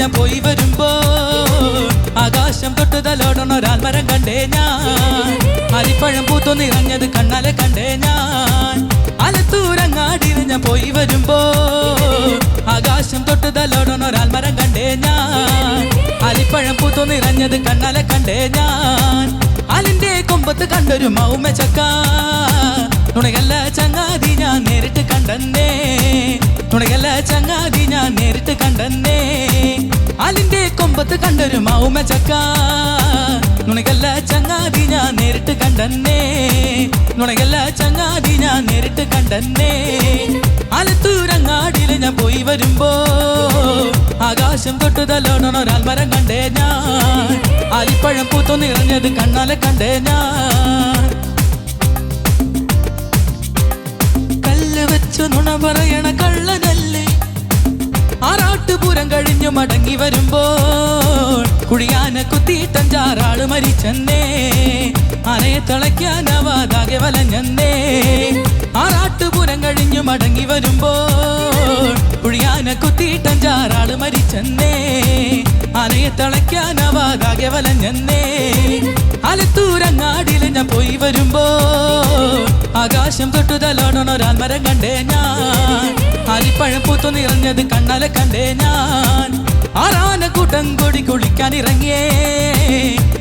ഞാൻ പോയി വരുമ്പോ ആകാശം തൊട്ട് തലോടണ ഒരാൽമരം കണ്ടേ ഞാൻ. അരിപ്പഴം പൂത്തു നിറഞ്ഞത് കണ്ണാലെ കണ്ടേ ഞാൻ. ആലത്തൂരങ്ങാടിയിൽ ഞാൻ പോയി വരുമ്പോ ആകാശം തൊട്ട് തലോടണ ഒരാൽമരം കണ്ടേ ഞാൻ. അരിപ്പഴം പൂത്തു നിറഞ്ഞത് കണ്ണാലെ കണ്ടേ ഞാൻ. ആലിന്റെ കൊമ്പത്ത് കണ്ടൊരു മൗമ ചക്ക നുണയല്ല ചങ്ങാതി ഞാൻ നേരിട്ട് കണ്ടെന്നേ. നുണയല്ല ചങ്ങാതി ഞാൻ നേരിട്ട് കണ്ടെന്നേ. ആലിന്റെ കൊമ്പത്ത് കണ്ടൊരു മൗമ ചക്ക നുണയല്ല ചങ്ങാതി ഞാൻ നേരിട്ട് കണ്ടെന്നേ. നുണയല്ല ചങ്ങാതി ഞാൻ നേരിട്ട് കണ്ടെന്നേ. ആലത്തൂരങ്ങാടിയിൽ ഞാൻ പോയി വരുമ്പോ ആകാശം തൊട്ട് തലോടണ ഒരാൽമരം കണ്ടേ ഞാൻ. ആലിപ്പഴം പൂത്തു നിറഞ്ഞത് കണ്ണാലെ കണ്ടേ ഞാൻ. കല്ല് വെച്ചു നുണ പറയണ കള്ളനല്ലേ ആറാട്ടുപുരം കഴിഞ്ഞു മടങ്ങി വരുമ്പോൾ കുഴിയാന കുത്തിയിട്ടഞ്ചാറാള് മരിച്ചെന്നേ. ആനയെ തിളയ്ക്കാനാവാതാകെ വലഞ്ഞെന്നേ. ആറാട്ടുപുരം കഴിഞ്ഞു മടങ്ങി വരുമ്പോൾ കുഴിയാന കുത്തിയിട്ടഞ്ചാറാള് മരിച്ചെന്നേ. ആനയെ തിളയ്ക്കാനാവാതാകെ വലഞ്ഞെന്നേ. ആലത്തൂരങ്ങാടിയിൽ ഞാൻ പോയി വരുമ്പോ ആകാശം തൊട്ടു തലോടണ ഒരാൽമരം കണ്ടേ ഞാൻ. ആലിപ്പഴം പൂത്തു നിറഞ്ഞത് കണ്ണാലെ കണ്ടേ ഞാൻ. ആറാനക്കൂട്ടം കൂടി കുളിക്കാൻ ഇറങ്ങിയേ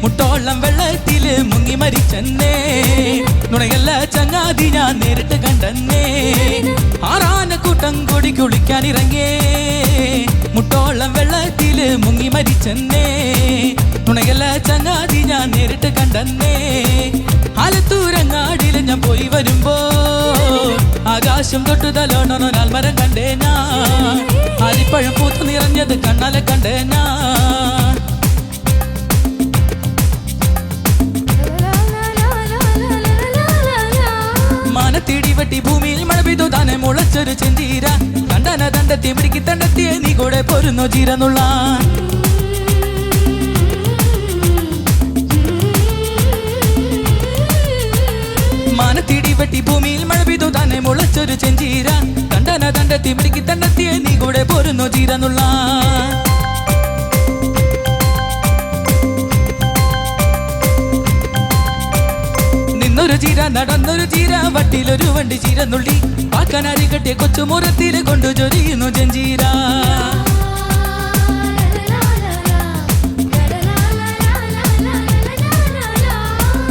മുട്ടോളം വെള്ളത്തില് മുങ്ങി മരിച്ചെന്നേ. നുണയല്ല ചങ്ങാതി ഞാൻ നേരിട്ട് കണ്ടെന്നേ. ആറാനക്കൂട്ടം കൂടി കുളിക്കാൻ ഇറങ്ങിയേ മുട്ടോളം വെള്ളത്തില് മുങ്ങി മരിച്ചെന്നേ. നുണയല്ല ചങ്ങാതി ഞാൻ നേരിട്ട് കണ്ടെന്നേ. ആലത്തൂരങ്ങാടിയിൽ ഞാൻ പോയി വരുമ്പോ ആകാശം തൊട്ടു തലോടണ ഒരാൽമരം കണ്ടേ ഞാൻ. ആലിപ്പഴം പൂത്തു നിറഞ്ഞത് കണ്ണാലെ കണ്ടേ ഞാൻ. മാനത്തിടി വെട്ടി ഭൂമിയിൽ മഴ പെയ്തു താനെ മുളച്ചൊരു ചെഞ്ചീര കണ്ടന തണ്ടെത്തി പിടിക്കി തണ്ടെത്തിയെ നീ കൂടെ പോരുന്നു ചീരന്നുള്ള. മാനത്തിടി വെട്ടി ഭൂമിയിൽ മഴ പെയ്തു താനെ മുളച്ചൊരു ചെഞ്ചീര കണ്ടന തണ്ടെത്തി പിടിക്കി തണ്ടെത്തിയെ നീ കൂടെ പോരുന്നു ചീരന്നുള്ള. നിന്നൊരു ചീര നടന്നൊരു ചീര വട്ടിലൊരു വണ്ടി ചീരന്നുള്ളി പാക്കനാരി കെട്ടിയ കൊച്ചുമുറത്തില് കൊണ്ടു ചൊരിയുന്നു ചെഞ്ചീര.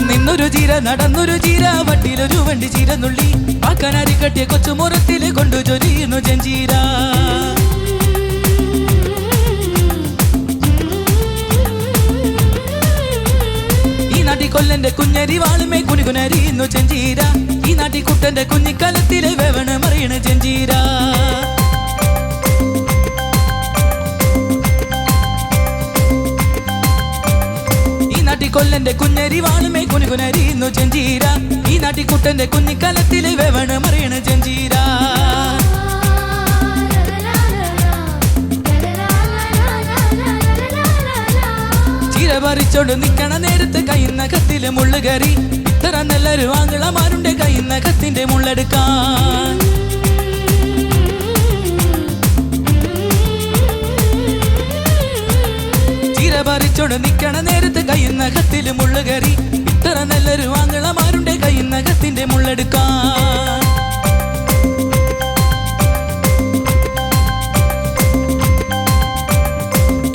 നിന്നൊരു ചീര നടന്നൊരു ചീര വട്ടിലൊരു വണ്ടി ചീരന്നുള്ളി പാക്കനാരി കെട്ടിയ കൊച്ചുമുറത്തില് കൊണ്ടു ചൊരിയുന്നു ചെഞ്ചീര. ഈ നാട്ടി കൊല്ലന്റെ കുഞ്ഞരി വാളുമേ കുനികുനരിയുന്നു ചെഞ്ചീര. ഈ നാട്ടി കുട്ടന്റെ കുഞ്ഞിക്കാലത്തില് വേവണ മറിയണ ചെഞ്ചീര. കൊല്ലന്റെ കുഞ്ഞരി വാളുമേ കുനികുനരിയുന്നു ചെഞ്ചീര. ഈ നാട്ടി കുട്ടന്റെ കുഞ്ഞിക്കാലത്തില് വേവണ മറിയണ ചെഞ്ചീര. ചീര പറിച്ചോണ്ട് നിക്കണ നേരത്ത് കയ്യുന്ന കത്തില് മുള്ളുകറി ഇത്ര നല്ലൊരു ആങ്ങളമാരുടെ കയ്യുന്ന കത്തിന്റെ മുള്ളെടുക്കാൻ. പറിച്ചോട് നിക്കണ നേരത്ത് കയ്യുന്ന കത്തില് മുള്ളുകറി ഇത്ര നല്ലൊരു ആങ്ങളമാരുടെ കയ്യുന്ന കത്തിന്റെ മുള്ളെടുക്കാൻ.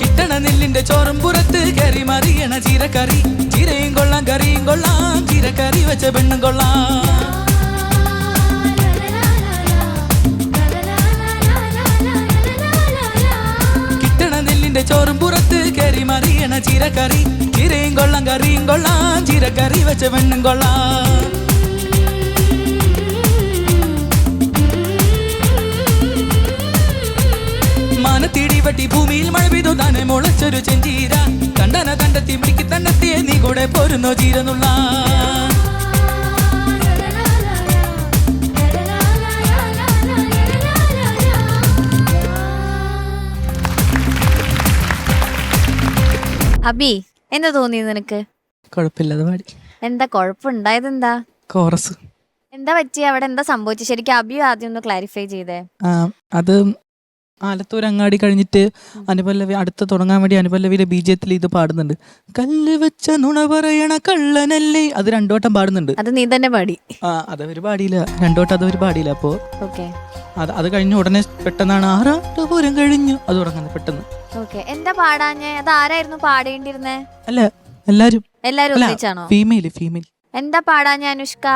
കിട്ടണ നെല്ലിന്റെ ചോറും പുറത്ത് കയറി മറിയണ ചീരക്കറി. ചീരയും കൊള്ളാം കറിയും കൊള്ളാം ചീരക്കറി വെച്ച പെണ്ണും കൊള്ളാം. നെല്ലിന്റെ ചോറും പുറത്ത് കയറി മറിയണ ചീരക്കറി. ചീരയും കൊള്ളാം കറിയും കൊള്ളാം ചീരക്കറി വെച്ച പെണ്ണും കൊള്ളാം. മാനത്തിടി വെട്ടി ഭൂമിയിൽ മഴ പെയ്തു താനെ മുളച്ചൊരു ചെഞ്ചീര കണ്ടന കണ്ടെത്തി പിടിക്കി തണ്ടെത്തിയെ നീ കൂടെ പോരുന്നോ ചീരന്നുള്ള. അബി, എന്താ തോന്നിയത് നിനക്ക്? കുഴപ്പമില്ലാതെ പാടി. എന്താ കുഴപ്പമുണ്ടായത്? എന്താ കോറസ് എന്താ പറ്റിയ? അവിടെ എന്താ സംഭവിച്ചത് ശരിക്കും? അബിയും ആദ്യം ഒന്ന് ക്ലാരിഫൈ ചെയ്തേ. അത് ആലത്തൂർ അങ്ങാടി കഴിഞ്ഞിട്ട് അനുപല്ലവി അടുത്ത് തുടങ്ങാൻ വേണ്ടി അനുപല്ലവിയിലെ ബീജത്തിൽ ഇത് പാടുന്നുണ്ട്. കല്ല് വെച്ച നുണ പറയണ കള്ളനല്ലേ, അത് രണ്ടോട്ടം പാടുന്നുണ്ട്. അത് നീ തന്നെ പാടി. അതവര് പാടിയില്ല, രണ്ടോട്ടം അതവര് പാടിയില്ല. അപ്പോ അത് കഴിഞ്ഞ ഉടനെ പെട്ടെന്നാണ് ആറാട്ടുപൂരം കഴിഞ്ഞു അത് തുടങ്ങുന്നത് പെട്ടെന്ന്. എന്താ പാടാഞ്ഞേ? അത് ആരായിരുന്നു പാടേണ്ടിരുന്നേ? അല്ല എല്ലാരും ഒന്നിച്ചാണോ? ഫീമെയിൽ. എന്താ പാടാഞ്ഞ അനുഷ്ക?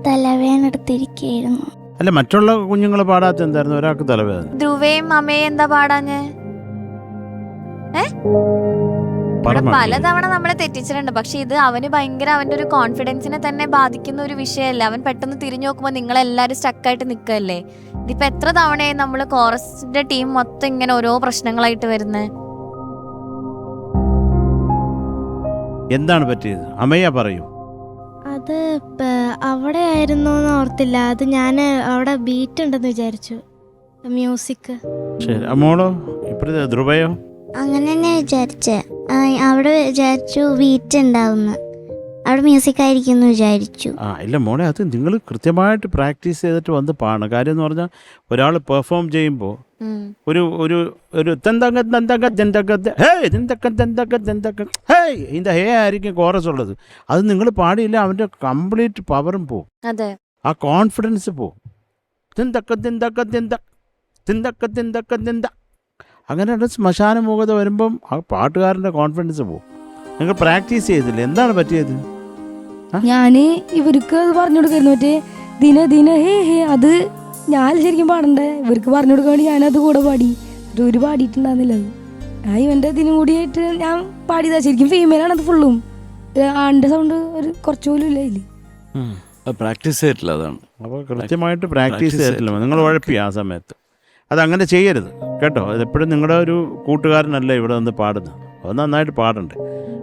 തലവേദനെടുത്തിരിക്കുന്നു. അല്ല മറ്റുള്ള കുഞ്ഞുങ്ങൾ പാടാത്ത എന്തായിരുന്നു? ഒരാൾക്ക് തലവേദന. ധ്രുവയും അമ്മയും എന്താ പാടാഞ്ഞേ? പലതവണ നമ്മളെ തെറ്റിച്ചിട്ടുണ്ട്. പക്ഷെ ഇത് അവന് ഭയങ്കര അവന്റെ ഒരു കോൺഫിഡൻസിനെ തന്നെ ബാധിക്കുന്ന ഒരു വിഷയമല്ല. അവൻ പെട്ടെന്ന് തിരിഞ്ഞു നോക്കുമ്പോ നിങ്ങളെല്ലാരും സ്റ്റക്കായിട്ട് നിൽക്കല്ലേ. ഇതിപ്പോ എത്ര തവണയായി നമ്മള് കോറസിന്റെ ടീം മൊത്തം ഇങ്ങനെ ഓരോ പ്രശ്നങ്ങളായിട്ട് വരുന്നേ. എന്താണ് പറ്റിയത്? അമ്മയ്യ പറയൂ. അത് അവിടെ ആയിരുന്നോന്ന് ഓർത്തില്ല. അത് ഞാൻ അവിടെ ബീറ്റ് ഉണ്ടെന്ന് വിചാരിച്ചു, മ്യൂസിക്. ശരി, മോളോ ഇപ്പഴത്തെ ധ്രുവയോ? അങ്ങനെ തന്നെ വിചാരിച്ചേ. അവിടെ വിചാരിച്ചു ബീറ്റ് ഉണ്ടാവുന്ന, അവിടെ മ്യൂസിക് ആയിരിക്കും എന്ന് വിചാരിച്ചു. ഇല്ല മോളെ, അത് നിങ്ങൾ കൃത്യമായിട്ട് പ്രാക്ടീസ് ചെയ്തിട്ട് വന്ന് പാടണം. കാര്യം എന്ന് പറഞ്ഞാൽ ഒരാൾ പെർഫോം ചെയ്യുമ്പോൾ ഒരു ഒരു ഒരു ഇതിന്റെ ഹേ ആയിരിക്കും കോറസ് ഉള്ളത്. അത് നിങ്ങൾ പാടിയില്ല, അവന്റെ കംപ്ലീറ്റ് പവറും പോവും, ആ കോൺഫിഡൻസ് പോവും. അങ്ങനെയുള്ള ശ്മശാന മൂകത വരുമ്പം ആ പാട്ടുകാരൻ്റെ കോൺഫിഡൻസ് പോവും. നിങ്ങൾ പ്രാക്ടീസ് ചെയ്തില്ല, എന്താണ് പറ്റിയത്? ഞാൻ ഇവർക്ക് അത് പറഞ്ഞു കൊടുക്കായിരുന്നു, മറ്റേ ദിന ദിന ഹേ ഹേ. അത് ഞാൻ ശരിക്കും പാടണ്ടേ, ഇവർക്ക് പറഞ്ഞു കൊടുക്കാൻ വേണ്ടി ഞാനത് കൂടെ പാടി. ഒരു പാടിയിട്ടുണ്ടായിരുന്നില്ല അത്. ഇവന്റെ ഇതിനും കൂടിയായിട്ട് ഞാൻ പാടിയതാ. ശരിക്കും ഫീമെയിലാണ് അത് ഫുള്ളും. ആണിന്റെ സൗണ്ട് ഒരു കുറച്ചുപോലും ഇല്ല ഇതില്. പ്രാക്ടീസ് ചെയ്തിട്ടില്ല, അതാണ്. അപ്പോൾ കൃത്യമായിട്ട് പ്രാക്ടീസ് ചെയ്തിട്ടില്ല. നിങ്ങൾ ഉഴപ്പി ആ സമയത്ത്. അതങ്ങനെ ചെയ്യരുത് കേട്ടോ. അതെപ്പോഴും നിങ്ങളുടെ ഒരു കൂട്ടുകാരനല്ല ഇവിടെ നിന്ന് പാടുന്നത്, അത് നന്നായിട്ട് പാടണ്ടേ.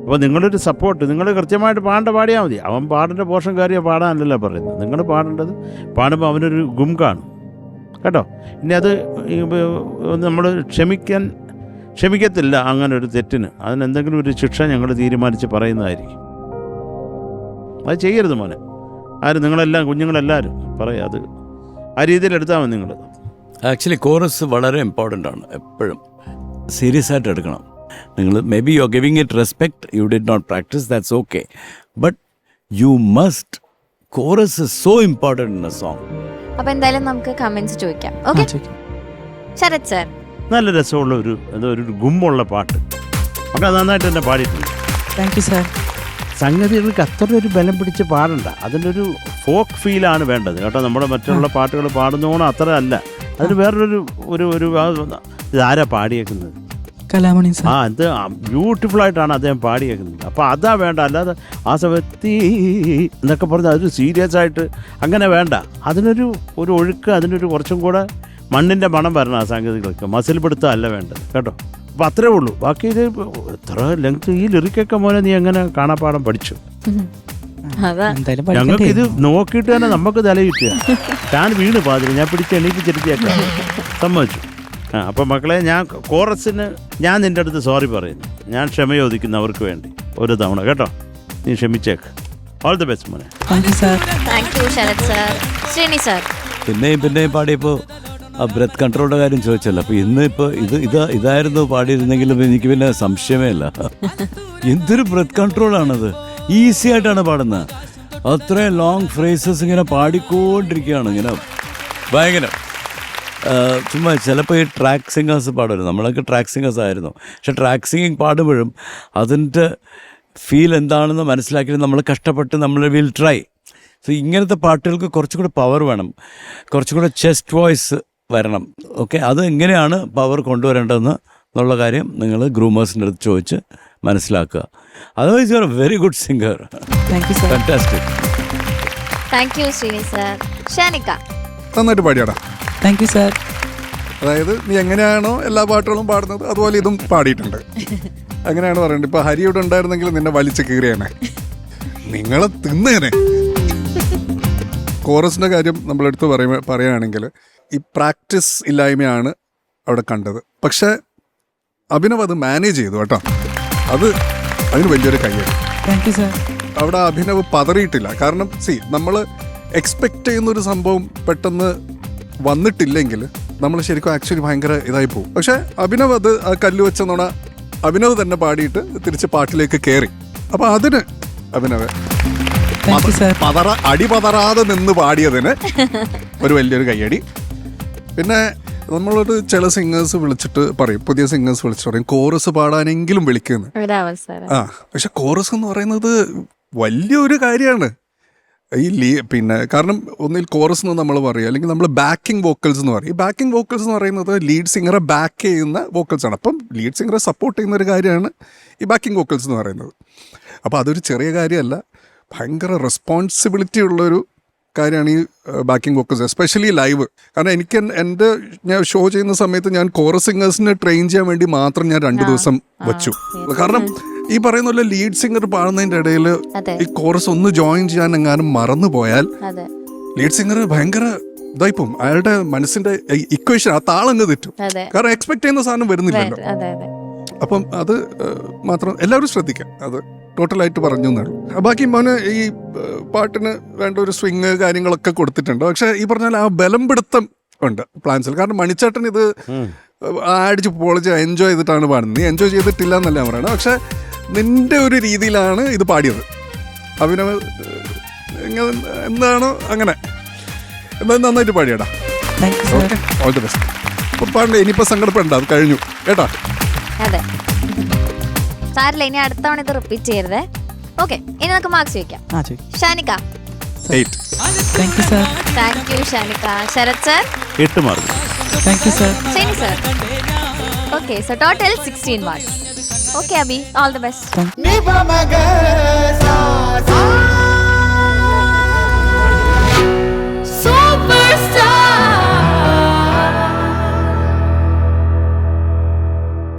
അപ്പോൾ നിങ്ങളൊരു സപ്പോർട്ട്, നിങ്ങൾ കൃത്യമായിട്ട് പാടിയാൽ മതി. അവൻ പാടേണ്ട പോർഷൻ കാര്യം പാടാനല്ലല്ലോ പറയുന്നത്. നിങ്ങൾ പാടേണ്ടത് പാടുമ്പോൾ അവനൊരു ഗും കാണും കേട്ടോ. ഇനി അത് നമ്മൾ ക്ഷമിക്കത്തില്ല അങ്ങനെ ഒരു തെറ്റിന്. അതിനെന്തെങ്കിലും ഒരു ശിക്ഷ ഞങ്ങൾ തീരുമാനിച്ച് പറയുന്നതായിരിക്കും. അത് ചെയ്യരുത് മോനെ. നിങ്ങളെല്ലാം കുഞ്ഞുങ്ങളെല്ലാവരും പറയാം, അത് ആ രീതിയിൽ എടുത്താൽ മതി നിങ്ങൾ. ആക്ച്വലി കോറസ് വളരെ ഇമ്പോർട്ടൻ്റ് ആണ്. എപ്പോഴും സീരിയസ് ആയിട്ട് എടുക്കണം. നിങ്ങൾ maybe you are giving it respect, you did not practice, that's okay. But you must, chorus is so important in a song. അപ്പൊ എന്തായാലും നമുക്ക് കമന്റ്സ് ചോദിക്കാം. ഓക്കെ ശരത് സർ, നല്ല രസമുള്ള ഒരു ഗുമ്മുള്ള പാട്ട് ഒക്കെ നന്നായിട്ട് തന്നെ പാടിയിട്ടുണ്ട്. Thank you sir. സംഗതികൾക്ക് അത്ര ഒരു ബലം പിടിച്ച് പാടണ്ട, അതിൻ്റെ ഫോക്ക് ഫീലാണ് വേണ്ടത് കേട്ടോ. നമ്മുടെ മറ്റുള്ള പാട്ടുകൾ പാടുന്നോണം അത്ര അല്ല, അതിന് വേറൊരു ഒരു ഇതാരാ പാടിയേക്കുന്നത്? കലാമണി സാർ. അത് ബ്യൂട്ടിഫുൾ ആയിട്ടാണ് അദ്ദേഹം പാടിയേക്കുന്നത്. അപ്പോൾ അതാ വേണ്ട, അല്ലാതെ ആ സമയത്ത് എന്നൊക്കെ പറഞ്ഞാൽ അതൊരു സീരിയസ് ആയിട്ട് അങ്ങനെ വേണ്ട. അതിനൊരു ഒഴുക്ക്, അതിനൊരു കുറച്ചും കൂടെ മണ്ണിൻ്റെ മണം വരണം ആ സംഗതികൾക്ക്. മസിൽ പിടുത്തം അല്ല വേണ്ടത് കേട്ടോ. അപ്പോൾ അത്രേ ഉള്ളൂ. ബാക്കി ഇത് എത്ര ലെങ്ത്, ഈ ലിറിക്കൊക്കെ മോനെ നീ എങ്ങനെ കാണാപ്പാടം പഠിച്ചു? ഞങ്ങൾക്ക് ഇത് നോക്കിയിട്ട് തന്നെ നമുക്ക് തല കിട്ടുക. ഞാൻ വീണ് പാതിരി, ഞാൻ പിടിച്ച് എണീപ്പിച്ചിരിച്ചേക്കാം, സമ്മതിച്ചു. അപ്പം മക്കളെ, ഞാൻ കോറസിന് ഞാൻ നിൻ്റെ അടുത്ത് സോറി പറയുന്നു. ഞാൻ ക്ഷമ ചോദിക്കുന്നു അവർക്ക് വേണ്ടി ഒരു തവണ കേട്ടോ. നീ ക്ഷമിച്ചേക്ക്. ഓൾ ദി ബെസ്റ്റ് മോനെ. പിന്നെയും പാടിയപ്പോൾ ആ ബ്രെത്ത് കൺട്രോളിൻ്റെ കാര്യം ചോദിച്ചല്ലോ. അപ്പോൾ ഇന്നിപ്പോൾ ഇതായിരുന്നു പാടിയിരുന്നെങ്കിലും എനിക്ക് പിന്നെ സംശയമേ ഇല്ല. എന്തൊരു ബ്രെത്ത് കൺട്രോളാണത്. ഈസി ആയിട്ടാണ് പാടുന്നത്. അത്രയും ലോങ് ഫ്രേസസ് ഇങ്ങനെ പാടിക്കൊണ്ടിരിക്കുകയാണ്, ഇങ്ങനെ ഭയങ്കര ചുമ്മാ. ചിലപ്പോൾ ഈ ട്രാക്ക് സിംഗേഴ്സ് പാടുമല്ലോ, നമ്മളൊക്കെ ട്രാക്ക് സിംഗേഴ്സ് ആയിരുന്നു. പക്ഷെ ട്രാക്ക് സിംഗിങ് പാടുമ്പോഴും അതിൻ്റെ ഫീൽ എന്താണെന്ന് മനസ്സിലാക്കിയിട്ട് നമ്മൾ കഷ്ടപ്പെട്ട് നമ്മൾ വിൽ ട്രൈ. സോ ഇങ്ങനത്തെ പാട്ടുകൾക്ക് കുറച്ചുകൂടെ പവർ വേണം, കുറച്ചുകൂടെ ചെസ്റ്റ് വോയിസ് വരണം. ഓക്കെ, അത് എങ്ങനെയാണ് പവർ കൊണ്ടുവരേണ്ടതെന്ന് എന്നുള്ള കാര്യം നിങ്ങൾ ഗ്രൂമേഴ്സിൻ്റെ അടുത്ത് ചോദിച്ച് മനസ്സിലാക്കുക. Otherwise you are a very good singer. Fantastic. Thank you Sreeni sir. Shanika നന്നായിട്ട് പാടിയാടാ. Thank you sir. അതായത് നീ എങ്ങനെയാണോ എല്ലാ പാട്ടുകളും പാടുന്നത് അതുപോലെ ഇതും പാടിയിട്ടുണ്ട്. അങ്ങനെയാണ് പറയേണ്ടത്. ഇപ്പൊ ഹരിയോട് ഉണ്ടായിരുന്നെങ്കിൽ നിന്നെ വലിച്ചു കീറിയേനെ, നിങ്ങളെ തിന്നേനെ. കോറസിന്റെ കാര്യം നമ്മളെടുത്ത് പറയുകയാണെങ്കിൽ ഈ പ്രാക്ടീസ് ഇല്ലായ്മയാണ് അവിടെ കണ്ടത്. പക്ഷെ അഭിനവ് അത് മാനേജ് ചെയ്തു കേട്ടോ. അതിന് വലിയൊരു കയ്യടി. Thank you sir. അവിടെ അഭിനവ് പതറിയിട്ടില്ല. കാരണം നമ്മൾ എക്സ്പെക്റ്റ് ചെയ്യുന്നൊരു സംഭവം പെട്ടെന്ന് വന്നിട്ടില്ലെങ്കിൽ നമ്മൾ ശരിക്കും ആക്ച്വലി ഭയങ്കര ഇതായി പോകും. പക്ഷെ അഭിനവ് അത് ആ കല്ല് വെച്ച നുണ അഭിനവ് തന്നെ പാടിയിട്ട് തിരിച്ച് പാട്ടിലേക്ക് കയറി. അപ്പൊ അതിന് അഭിനവ് അടിപതറാതെ നിന്ന് പാടിയതിന് ഒരു വലിയൊരു കയ്യടി. പിന്നെ നമ്മളൊരു ചില സിംഗേഴ്സ് വിളിച്ചിട്ട് പറയും, പുതിയ സിംഗേഴ്സ് വിളിച്ചിട്ട് പറയും കോറസ് പാടാനെങ്കിലും വിളിക്കുന്നു. ആ പക്ഷെ കോറസ് എന്ന് പറയുന്നത് വലിയൊരു കാര്യമാണ്. പിന്നെ കാരണം ഒന്നിൽ കോറസ് എന്ന് നമ്മൾ പറയും, അല്ലെങ്കിൽ നമ്മൾ ബാക്കിംഗ് വോക്കൽസ് എന്ന് പറയും. ഈ ബാക്കിംഗ് വോക്കൽസ് എന്ന് പറയുന്നത് ലീഡ് സിംഗറെ ബാക്ക് ചെയ്യുന്ന വോക്കൽസാണ്. അപ്പം ലീഡ് സിംഗറെ സപ്പോർട്ട് ചെയ്യുന്ന ഒരു കാര്യമാണ് ഈ ബാക്കിംഗ് വോക്കൽസ് എന്ന് പറയുന്നത്. അപ്പോൾ അതൊരു ചെറിയ കാര്യമല്ല, ഭയങ്കര റെസ്പോൺസിബിലിറ്റി ഉള്ളൊരു കാര്യമാണ് ഈ ബാക്കിംഗ് വോക്കൽസ്, എസ്പെഷ്യലി ലൈവ്. കാരണം എനിക്ക് ഞാൻ ഷോ ചെയ്യുന്ന സമയത്ത് ഞാൻ കോറസ് സിംഗേഴ്സിനെ ട്രെയിൻ ചെയ്യാൻ വേണ്ടി മാത്രം ഞാൻ 2 ദിവസം വെച്ചു. കാരണം ഈ പറയുന്ന പോലെ ലീഡ് സിംഗർ പാടുന്നതിൻ്റെ ഇടയിൽ ഈ കോറസ് ഒന്ന് ജോയിൻ ചെയ്യാൻ എങ്ങാനും മറന്നു പോയാൽ ലീഡ് സിംഗർ ഭയങ്കര ഇതായിപ്പോവും. അയാളുടെ മനസ്സിന്റെ ഇക്വേഷൻ ആ താളങ്ങ് തെറ്റും. കാരണം എക്സ്പെക്ട് ചെയ്യുന്ന സാധനം വരുന്നില്ലല്ലോ. അപ്പം അത് മാത്രം എല്ലാവരും ശ്രദ്ധിക്കാം. അത് ടോട്ടലായിട്ട് പറഞ്ഞു എന്നാണ്. ബാക്കി മോന് ഈ പാട്ടിന് വേണ്ട ഒരു സ്വിങ് കാര്യങ്ങളൊക്കെ കൊടുത്തിട്ടുണ്ട്. പക്ഷെ ഈ പറഞ്ഞാൽ ആ ബലം പിടുത്തം ഉണ്ട് പ്ലാൻസിൽ. കാരണം മണിച്ചേട്ടൻ ഇത് അടിച്ച് പൊളിച്ച് എൻജോയ് ചെയ്തിട്ടാണ് പാടുന്നത്. നീ എൻജോയ് ചെയ്തിട്ടില്ല എന്നല്ല പറയുന്നത്. പക്ഷെ നിന്റെ ഒരു രീതിയിലാണ് ഇത് പാടിയത്. അഭിനവ് എന്താണോ അങ്ങനെ എന്തായാലും നന്നായിട്ട് പാടിയടാ. Okay, all the best. ഇപ്പം പാടണ്ടേ, ഇനിയിപ്പോൾ സങ്കടപ്പെടണ്ട, അത് കഴിഞ്ഞു കേട്ടോ. അതെ, സാരില്ല, ഇനി അടുത്ത തവണ ഇത് റിപ്പീറ്റ് ചെയ്യരുതേ. ഓക്കെ, ഇനി നമുക്ക് മാർക്സ് ചോദിക്കാം. Shanika 8. Thank you Shanika. Sarath sir 8 mark. Shani sir. Okay, so total 16 marks. Okay Abi, all the best.